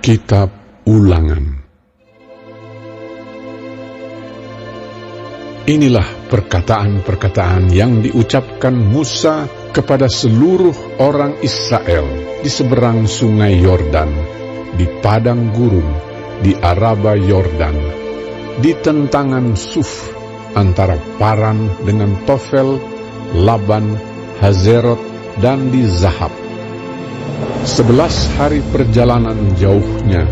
Kitab Ulangan. Inilah perkataan-perkataan yang diucapkan Musa kepada seluruh orang Israel di seberang sungai Yordan, di padang gurun, di Araba Yordan, di tentangan Suf, antara Paran dengan Tofel, Laban, Hazerot, dan di Zahab. 11 hari perjalanan jauhnya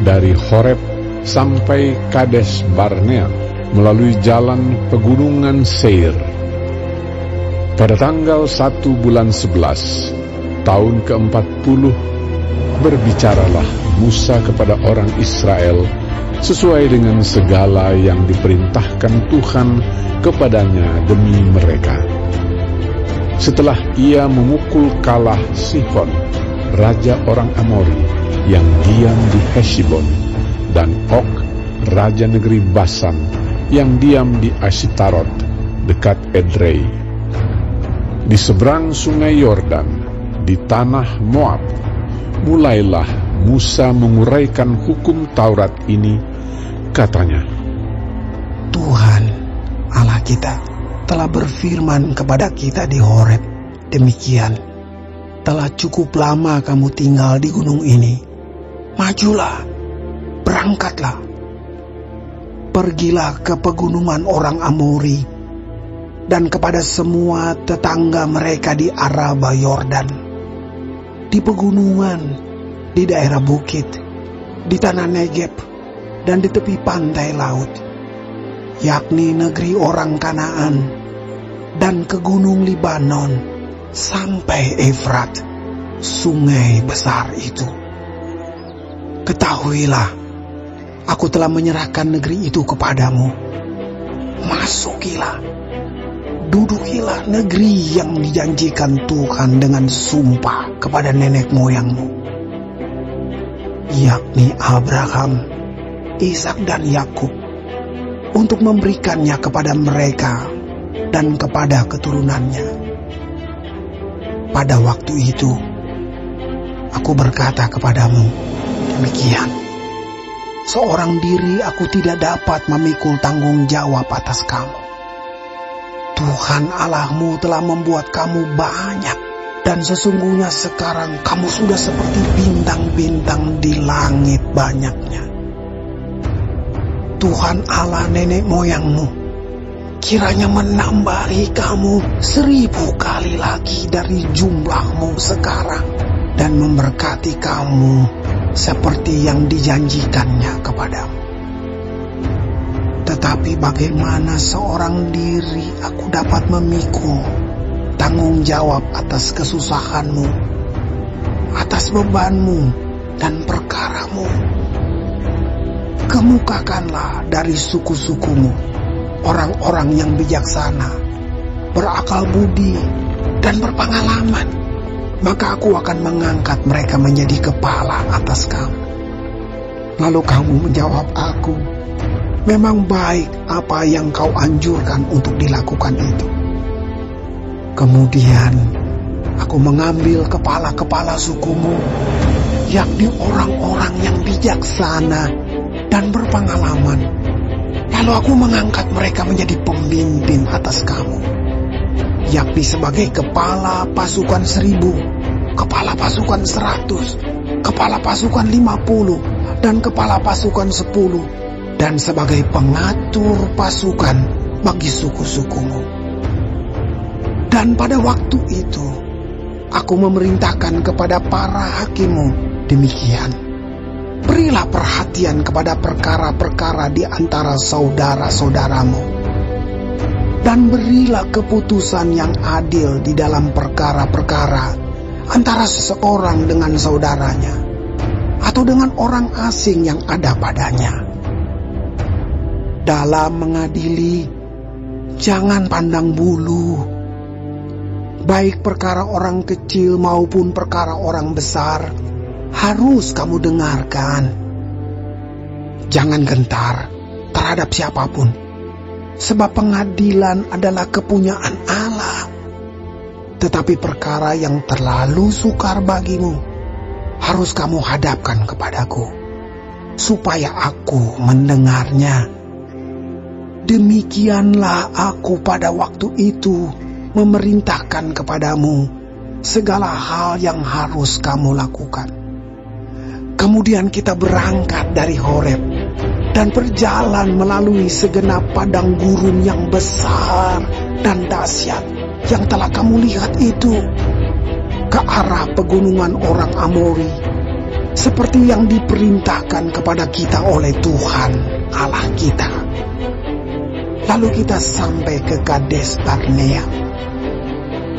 dari Horeb sampai Kades Barnea melalui jalan pegunungan Seir. Pada tanggal 1 bulan 11 tahun ke-40 berbicaralah Musa kepada orang Israel sesuai dengan segala yang diperintahkan Tuhan kepadanya demi mereka. Setelah ia memukul kalah Sihon, raja orang Amori yang diam di Heshbon, dan Og, raja negeri Basan yang diam di Ashitarot dekat Edrei. Di seberang sungai Yordan, di tanah Moab, mulailah Musa menguraikan hukum Taurat ini. Katanya, Tuhan Allah kita telah berfirman kepada kita di Horeb demikian, telah cukup lama kamu tinggal di gunung ini. Majulah, berangkatlah. Pergilah ke pegunungan orang Amori dan kepada semua tetangga mereka di Araba Yordan, di pegunungan, di daerah bukit, di tanah Negeb, dan di tepi pantai laut, yakni negeri orang Kanaan, dan ke gunung Libanon, sampai Efrat, sungai besar itu. Ketahuilah, aku telah menyerahkan negeri itu kepadamu. Masukilah, dudukilah negeri yang dijanjikan Tuhan dengan sumpah kepada nenek moyangmu, yakni Abraham, Ishak dan Yakub, untuk memberikannya kepada mereka dan kepada keturunannya. Pada waktu itu, aku berkata kepadamu, demikian, seorang diri aku tidak dapat memikul tanggung jawab atas kamu. Tuhan Allahmu telah membuat kamu banyak, dan sesungguhnya sekarang kamu sudah seperti bintang-bintang di langit banyaknya. Tuhan Allah nenek moyangmu kiranya menambahi kamu 1000 kali lagi dari jumlahmu sekarang, dan memberkati kamu seperti yang dijanjikannya kepadamu. Tetapi bagaimana seorang diri aku dapat memikul tanggung jawab atas kesusahanmu, atas bebanmu dan perkaramu? Kemukakanlah dari suku-sukumu orang-orang yang bijaksana, berakal budi, dan berpengalaman, maka aku akan mengangkat mereka menjadi kepala atas kamu. Lalu kamu menjawab aku, memang baik apa yang kau anjurkan untuk dilakukan itu. Kemudian aku mengambil kepala-kepala sukumu, yakni orang-orang yang bijaksana dan berpengalaman. Lalu aku mengangkat mereka menjadi pemimpin atas kamu, yakni sebagai kepala pasukan 1000, kepala pasukan 100, kepala pasukan 50, dan kepala pasukan 10, dan sebagai pengatur pasukan bagi suku-sukumu. Dan pada waktu itu, aku memerintahkan kepada para hakimmu demikian, berilah perhatian kepada perkara-perkara di antara saudara-saudaramu, dan berilah keputusan yang adil di dalam perkara-perkara antara seseorang dengan saudaranya, atau dengan orang asing yang ada padanya. Dalam mengadili, jangan pandang bulu, baik perkara orang kecil maupun perkara orang besar, harus kamu dengarkan. Jangan gentar terhadap siapapun, sebab pengadilan adalah kepunyaan Allah. Tetapi perkara yang terlalu sukar bagimu harus kamu hadapkan kepadaku, supaya aku mendengarnya. Demikianlah aku pada waktu itu memerintahkan kepadamu segala hal yang harus kamu lakukan. Kemudian kita berangkat dari Horeb dan berjalan melalui segenap padang gurun yang besar dan dahsyat yang telah kamu lihat itu, ke arah pegunungan orang Amori, seperti yang diperintahkan kepada kita oleh Tuhan Allah kita. Lalu kita sampai ke Kades Barnea.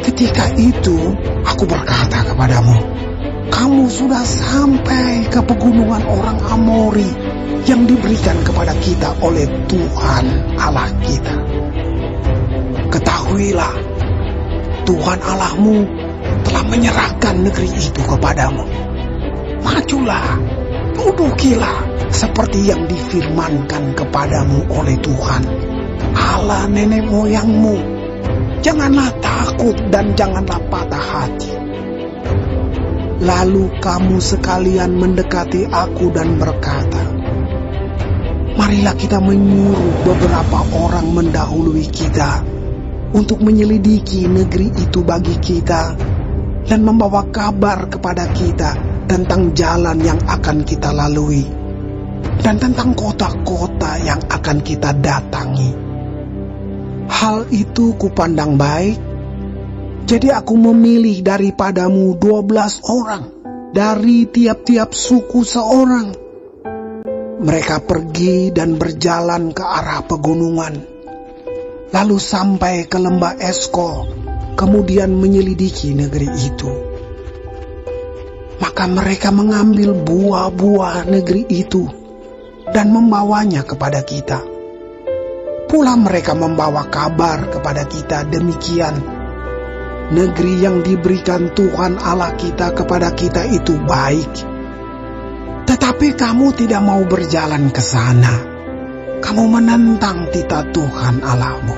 Ketika itu aku berkata kepadamu, kamu sudah sampai ke pegunungan orang Amori yang diberikan kepada kita oleh Tuhan Allah kita. Ketahuilah, Tuhan Allahmu telah menyerahkan negeri itu kepadamu. Majulah, dudukilah seperti yang difirmankan kepadamu oleh Tuhan Allah nenek moyangmu. Janganlah takut dan janganlah patah hati. Lalu kamu sekalian mendekati aku dan berkata, marilah kita menyuruh beberapa orang mendahului kita untuk menyelidiki negeri itu bagi kita dan membawa kabar kepada kita tentang jalan yang akan kita lalui dan tentang kota-kota yang akan kita datangi. Hal itu kupandang baik, jadi aku memilih daripadamu 12 orang dari tiap-tiap suku seorang. Mereka pergi dan berjalan ke arah pegunungan, lalu sampai ke lembah Eskol, kemudian menyelidiki negeri itu. Maka mereka mengambil buah-buah negeri itu dan membawanya kepada kita. Pula mereka membawa kabar kepada kita demikian, negeri yang diberikan Tuhan Allah kita kepada kita itu baik. Tetapi kamu tidak mau berjalan ke sana. Kamu menentang titah Tuhan Allahmu.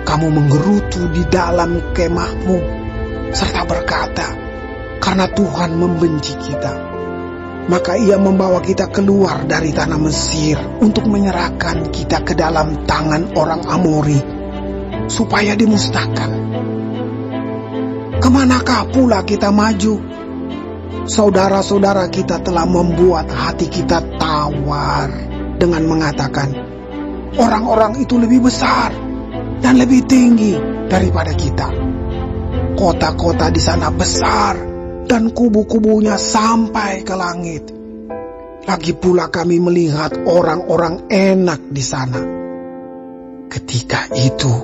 Kamu menggerutu di dalam kemahmu serta berkata, karena Tuhan membenci kita, maka ia membawa kita keluar dari tanah Mesir untuk menyerahkan kita ke dalam tangan orang Amori, supaya dimusnahkan. Kemanakah pula kita maju? Saudara-saudara kita telah membuat hati kita tawar dengan mengatakan, orang-orang itu lebih besar dan lebih tinggi daripada kita. Kota-kota di sana besar dan kubu-kubunya sampai ke langit. Lagi pula kami melihat orang-orang enak di sana. Ketika itu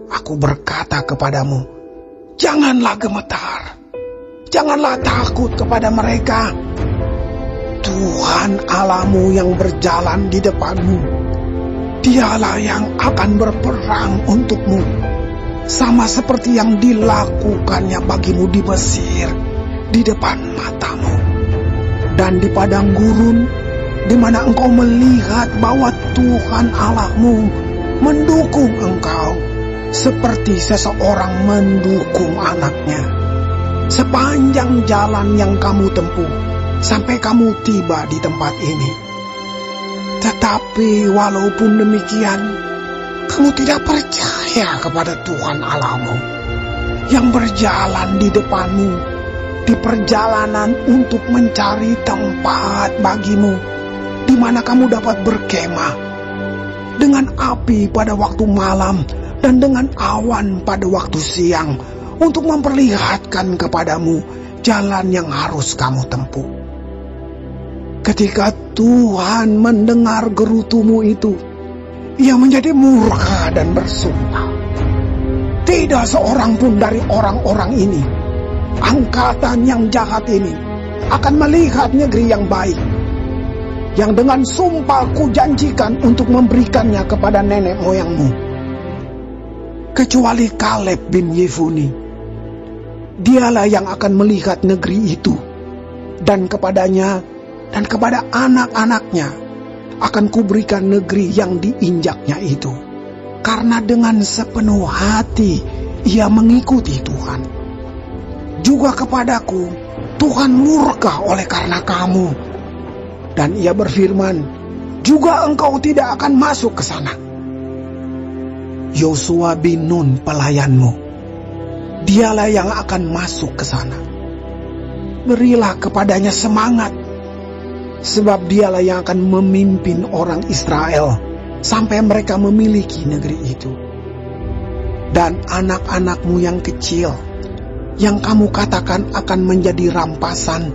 aku berkata kepadamu, janganlah gemetar, janganlah takut kepada mereka. Tuhan Allahmu yang berjalan di depanmu, dialah yang akan berperang untukmu, sama seperti yang dilakukannya bagimu di Mesir, di depan matamu. Dan di padang gurun, di mana engkau melihat bahwa Tuhan Allahmu mendukung engkau, seperti seseorang mendukung anaknya, sepanjang jalan yang kamu tempuh, sampai kamu tiba di tempat ini. Tetapi walaupun demikian, kamu tidak percaya kepada Tuhan Allahmu, yang berjalan di depanmu, di perjalanan untuk mencari tempat bagimu, di mana kamu dapat berkemah, dengan api pada waktu malam dan dengan awan pada waktu siang, untuk memperlihatkan kepadamu jalan yang harus kamu tempuh. Ketika Tuhan mendengar gerutumu itu, ia menjadi murka dan bersumpah, tidak seorang pun dari orang-orang ini, angkatan yang jahat ini, akan melihat negeri yang baik, yang dengan sumpah kujanjikan untuk memberikannya kepada nenek moyangmu, kecuali Kaleb bin Yefune. Dialah yang akan melihat negeri itu, dan kepadanya dan kepada anak-anaknya akan kuberikan negeri yang diinjaknya itu, karena dengan sepenuh hati ia mengikuti Tuhan. Juga kepadaku Tuhan murka oleh karena kamu. Dan ia berfirman, juga engkau tidak akan masuk ke sana. Yosua bin Nun pelayanmu, dialah yang akan masuk ke sana. Berilah kepadanya semangat, sebab dialah yang akan memimpin orang Israel sampai mereka memiliki negeri itu. Dan anak-anakmu yang kecil, yang kamu katakan akan menjadi rampasan,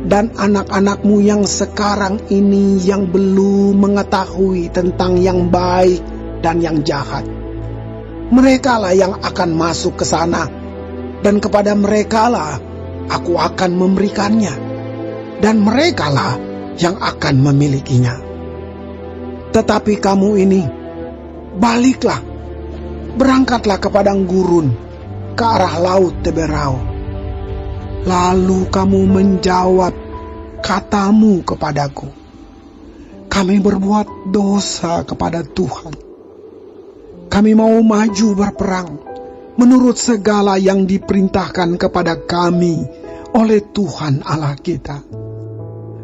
dan anak-anakmu yang sekarang ini yang belum mengetahui tentang yang baik dan yang jahat, merekalah yang akan masuk ke sana, dan kepada merekalah aku akan memberikannya, dan merekalah yang akan memilikinya. Tetapi kamu ini, baliklah, berangkatlah ke padang gurun, ke arah laut Teberau. Lalu kamu menjawab katamu kepadaku, kami berbuat dosa kepada Tuhan. Kami mau maju berperang menurut segala yang diperintahkan kepada kami oleh Tuhan Allah kita.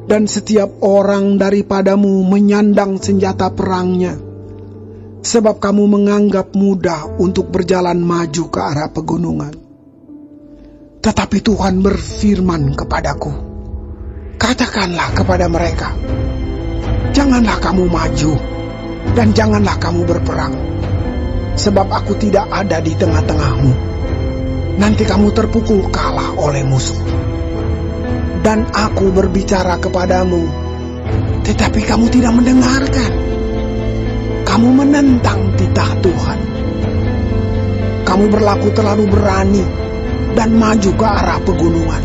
Dan setiap orang daripadamu menyandang senjata perangnya, sebab kamu menganggap mudah untuk berjalan maju ke arah pegunungan. Tetapi Tuhan berfirman kepadaku, katakanlah kepada mereka, janganlah kamu maju, dan janganlah kamu berperang, sebab aku tidak ada di tengah-tengahmu. Nanti kamu terpukul kalah oleh musuh. Dan aku berbicara kepadamu, tetapi kamu tidak mendengarkan. Kamu menentang titah Tuhan. Kamu berlaku terlalu berani dan maju ke arah pegunungan.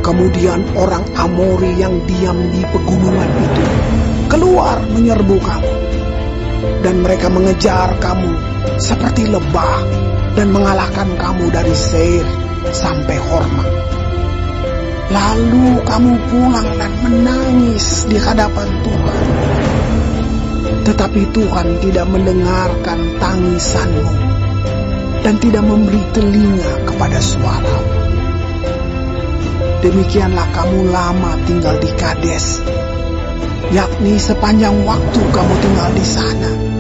Kemudian orang Amori yang diam di pegunungan itu keluar menyerbu kamu. Dan mereka mengejar kamu seperti lebah dan mengalahkan kamu dari Seir sampai Horma. Lalu kamu pulang dan menangis di hadapan Tuhan. Tetapi Tuhan tidak mendengarkan tangisanmu dan tidak memberi telinga kepada suara. Demikianlah kamu lama tinggal di Kades, yakni sepanjang waktu kamu tinggal di sana.